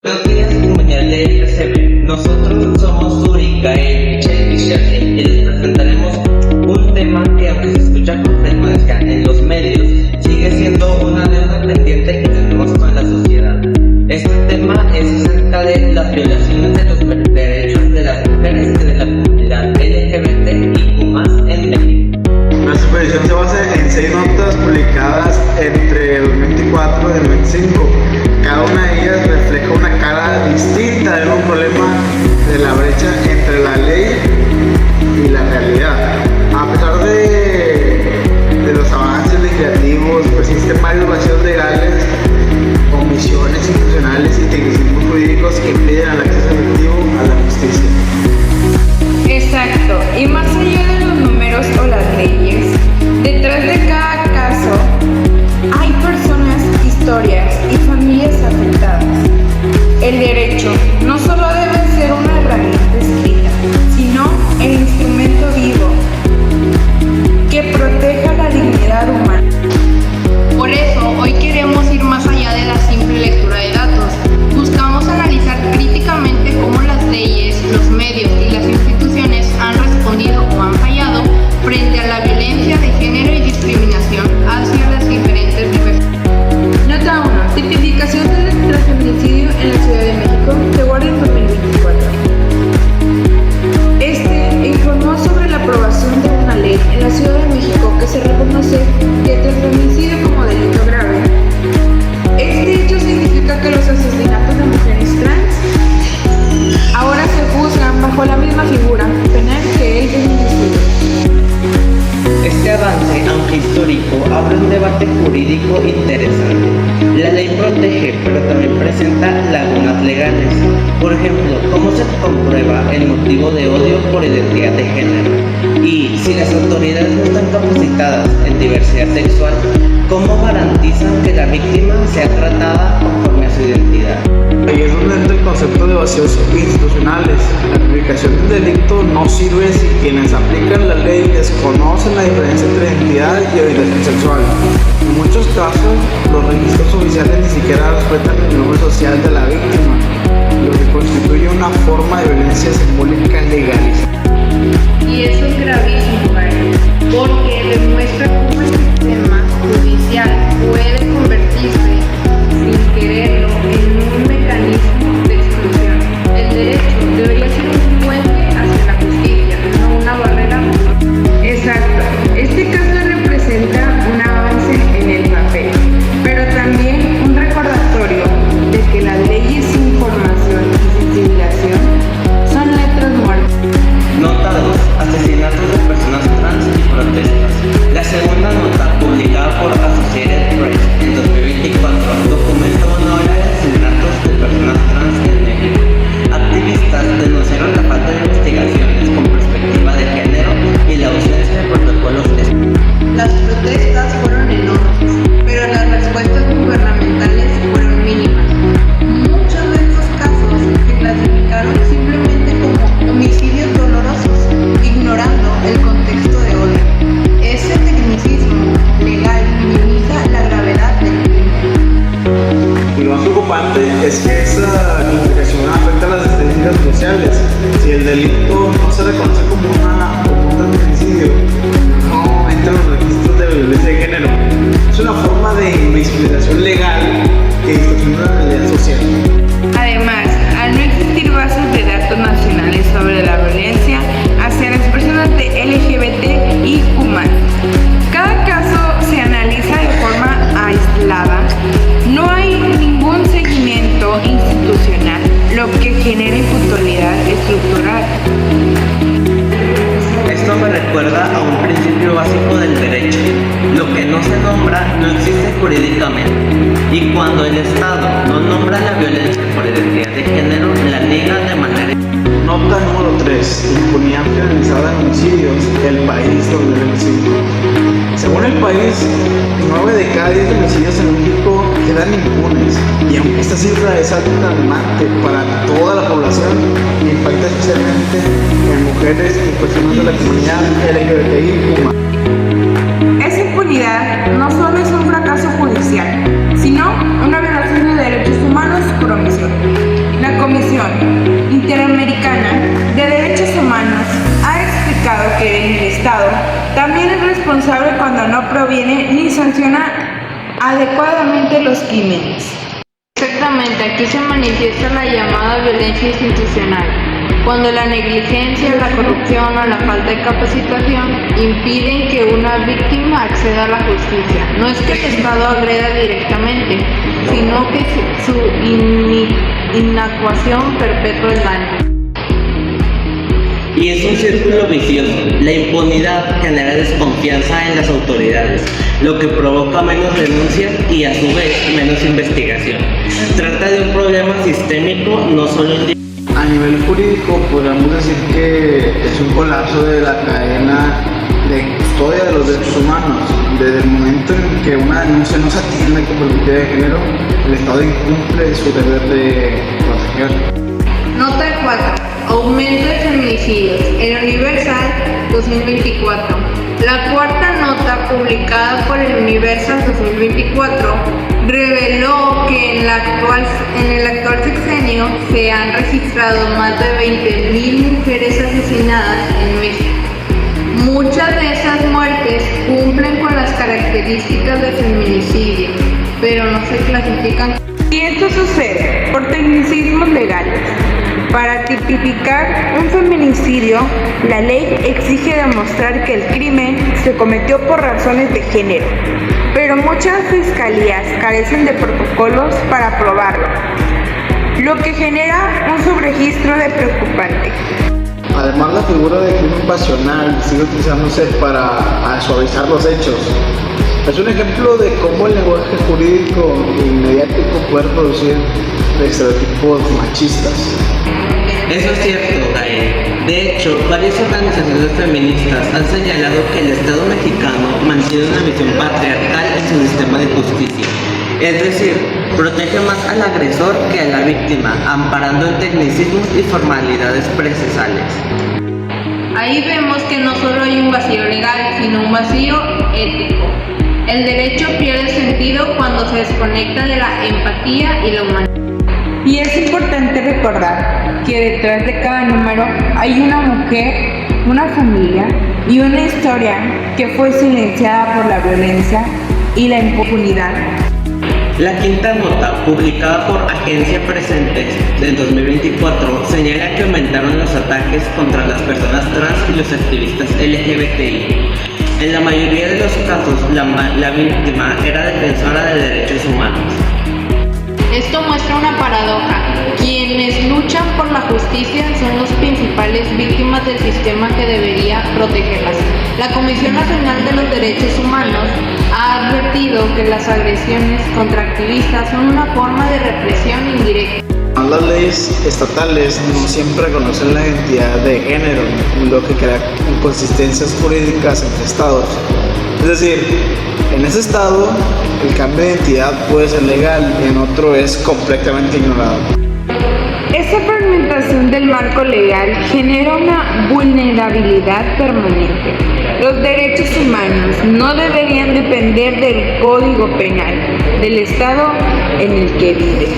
Buenos días, comunidad de FCB. Nosotros somos Uri, Gael, Michelle y Shirley y les presentaremos un tema que, aunque se escucha con frecuencia en los medios, sigue siendo una deuda pendiente que tenemos con la sociedad. Este tema es acerca de las violaciones de los derechos de las mujeres y de la comunidad LGBTIQ+ en México. Nuestra exposición se basa en 6 notas publicadas entre 2024 y 2025. Cada una de ellas refleja una cara distinta de un problema de la brecha entre la ley y la realidad. A pesar de los avances legislativos, persisten varios vacíos legales, omisiones institucionales y tecnicismos jurídicos que impiden el acceso efectivo a la justicia. Exacto, y más allá de los números o las leyes, detrás de cada caso hay personas, historias y familias afectadas. El derecho no solo debe ser una herramienta escrita, sino el instrumento vivo que proteja la dignidad humana. Por eso, hoy queremos ir más allá de la simple lectura de datos. Buscamos analizar críticamente cómo las leyes, los medios y las instituciones han respondido o han fallado frente a la violencia de género y discriminación hacia las diferentes diversidades. Nota 1. Tipificación del transfeminicidio en la Ciudad de México, de Guardia en 2024. Este informó sobre la aprobación de una ley en la Ciudad de México que se reconoce el transfeminicidio como delito grave. Este hecho significa que los asesinatos de mujeres trans ahora se juzgan bajo la misma figura penal que el feminicidio. Este avance, aunque histórico, abre un debate jurídico interesante. La ley protege, pero también presenta lagunas legales. Por ejemplo, ¿cómo se comprueba el motivo de odio por identidad de género? Y si las autoridades no están capacitadas en diversidad sexual, ¿cómo garantizan que la víctima sea tratada conforme a su identidad? Ahí es donde entra el concepto de vacíos institucionales. La tipificación del delito no sirve si quienes aplican la ley desconocen la diferencia entre identidad y orientación sexual. En muchos casos, los registros oficiales ni siquiera respetan el nombre social de la víctima, lo que constituye una forma de violencia simbólica legalizada. Y eso es gravísimo, porque demuestra cómo el sistema judicial puede convertirse, sin quererlo, en un mecanismo de exclusión. El derecho debería ser un puente hacia la justicia, no una barrera. Exacto. Este caso representa un avance en el papel, pero también un recordatorio de que las leyes sin formación y sensibilización son letras muertas. Nota 2. Asesinatos de personas trans y protestas. La segunda nota, publicada por Associated Press en 2024, documenta una ola de asesinatos de personas trans en México. Activistas denunciaron la falta de investigaciones con perspectiva de género y la ausencia de protocolos. Las protestas fueron enormes, pero las respuestas gubernamentales fueron mínimas. Muchos de estos casos se clasificaron simplemente como homicidios dolorosos, ignorando el contexto de odio. Ese tecnicismo legal minimiza la gravedad del crimen. Y lo más preocupante es que esa tipificación afecta a las estadísticas sociales. Si el delito no se reconoce como un transfeminicidio, no entra en los registros de violencia de género. Es una forma de invisibilización legal que distorsiona la realidad social. Además, al no existir bases de datos nacionales sobre la violencia hacia las personas de LGBTIQ+, cada caso se analiza de forma aislada, no hay ningún seguimiento institucional, lo que genera impuntualidad estructural. Esto me recuerda a un principio básico del derecho. Lo que no se nombra no existe jurídicamente. Y cuando el Estado no nombra la violencia por identidad de género, la niega de manera... Nota número 3. Impunidad generalizada en homicidios. El país 2025. Según el país, 9 de cada 10 homicidios en México quedan impunes. Y aunque esta cifra es alarmante para toda la población, impacta especialmente en mujeres y personas de la comunidad LGBTI+. Esa impunidad no solo es un fracaso judicial, sino una violación de derechos humanos por omisión. responsable cuando no previene ni sanciona adecuadamente los crímenes. Exactamente, aquí se manifiesta la llamada violencia institucional, cuando la negligencia, la corrupción o la falta de capacitación impiden que una víctima acceda a la justicia. No es que el Estado agreda directamente, sino que su inactuación perpetúa el daño. Y es un círculo vicioso. La impunidad genera desconfianza en las autoridades, lo que provoca menos denuncias y a su vez menos investigación. Trata de un problema sistémico, no solo individual. A nivel jurídico, podríamos decir que es un colapso de la cadena de custodia de los derechos humanos. Desde el momento en que una denuncia no se atiende con perspectiva de género, el Estado incumple su deber de proteger. Nota 4. Aumento de feminicidios. El Universal 2024. La cuarta nota publicada por el Universal 2024 reveló que en el actual sexenio se han registrado más de 20.000 mujeres asesinadas en México. Muchas de esas muertes cumplen con las características de feminicidio, pero no se clasifican. Y esto sucede por tecnicismos legales. Para tipificar un feminicidio, la ley exige demostrar que el crimen se cometió por razones de género, pero muchas fiscalías carecen de protocolos para probarlo, lo que genera un subregistro de preocupante. Además, la figura de crimen pasional sigue utilizándose para suavizar los hechos. Es un ejemplo de cómo el lenguaje jurídico y mediático puede producir estereotipos machistas. Eso es cierto, Gael. De hecho, varias organizaciones feministas han señalado que el Estado mexicano mantiene una visión patriarcal en su sistema de justicia. Es decir, protege más al agresor que a la víctima, amparando en tecnicismos y formalidades procesales. Ahí vemos que no solo hay un vacío legal, sino un vacío ético. El derecho pierde sentido cuando se desconecta de la empatía y la humanidad. Y es importante recordar que detrás de cada número hay una mujer, una familia y una historia que fue silenciada por la violencia y la impunidad. La quinta nota, publicada por Agencia Presentes del 2024, señala que aumentaron los ataques contra las personas trans y los activistas LGBTI. En la mayoría de los casos, la víctima era defensora de derechos humanos. Esto muestra una paradoja. Quienes luchan por la justicia son los principales víctimas del sistema que debería protegerlas. La Comisión Nacional de los Derechos Humanos ha advertido que las agresiones contra activistas son una forma de represión indirecta. Las leyes estatales no siempre reconocen la identidad de género, lo que crea inconsistencias jurídicas entre estados. Es decir, en ese estado el cambio de identidad puede ser legal y en otro es completamente ignorado. Esta fragmentación del marco legal genera una vulnerabilidad permanente. Los derechos humanos no deberían depender del Código Penal del estado en el que vives.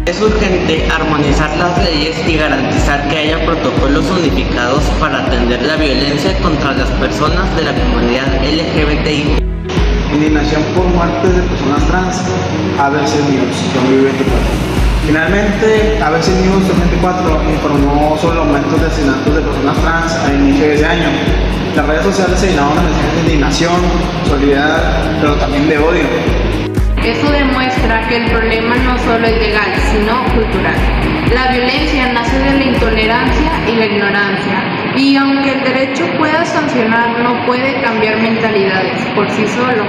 Es urgente armonizar las leyes y garantizar que haya protocolos unificados para atender la violencia contra las personas de la comunidad LGBTI. Indignación por muertes de personas trans, ABC News 2024. Finalmente, ABC News 2024 informó sobre el aumento de asesinatos de personas trans a inicio de ese año. Las redes sociales se llenaron de mensajes de indignación, solidaridad, pero también de odio. Eso demuestra que el problema no solo es legal, sino cultural. La violencia nace de la intolerancia y la ignorancia, y aunque el derecho pueda sancionar, no puede cambiar mentalidades por sí solo.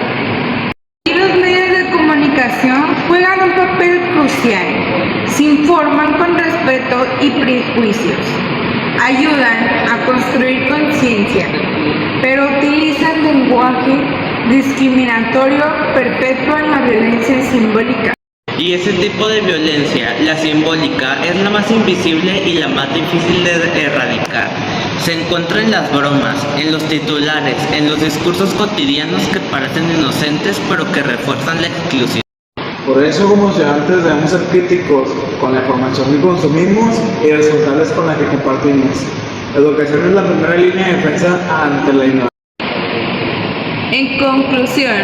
Y los medios de comunicación juegan un papel crucial. Se informan con respeto y prejuicios, ayudan a construir conciencia, pero utilizan lenguaje discriminatorio, perpetúan la violencia simbólica. Y ese tipo de violencia, la simbólica, es la más invisible y la más difícil de erradicar. Se encuentra en las bromas, en los titulares, en los discursos cotidianos que parecen inocentes pero que refuerzan la exclusión. Por eso, como estudiantes, debemos ser críticos con la información que consumimos y responsables con la que compartimos. La educación es la primera línea de defensa ante la ignorancia. En conclusión,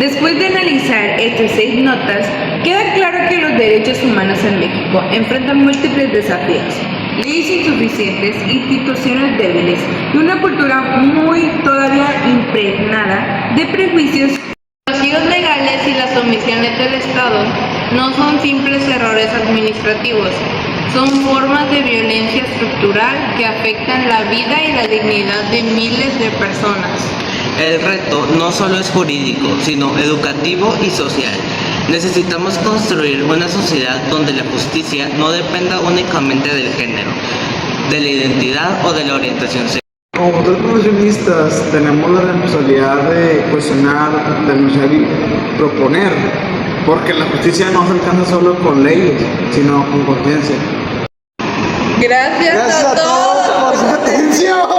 después de analizar estas 6 notas, queda claro que los derechos humanos en México enfrentan múltiples desafíos, leyes insuficientes, instituciones débiles y una cultura muy todavía impregnada de prejuicios. Los vacíos legales y las omisiones del Estado no son simples errores administrativos, son formas de violencia estructural que afectan la vida y la dignidad de miles de personas. El reto no solo es jurídico, sino educativo y social. Necesitamos construir una sociedad donde la justicia no dependa únicamente del género, de la identidad o de la orientación sexual. Como futuros profesionistas tenemos la responsabilidad de cuestionar, denunciar y proponer, porque la justicia no se alcanza solo con leyes, sino con conciencia. Gracias Gracias a todos por su atención.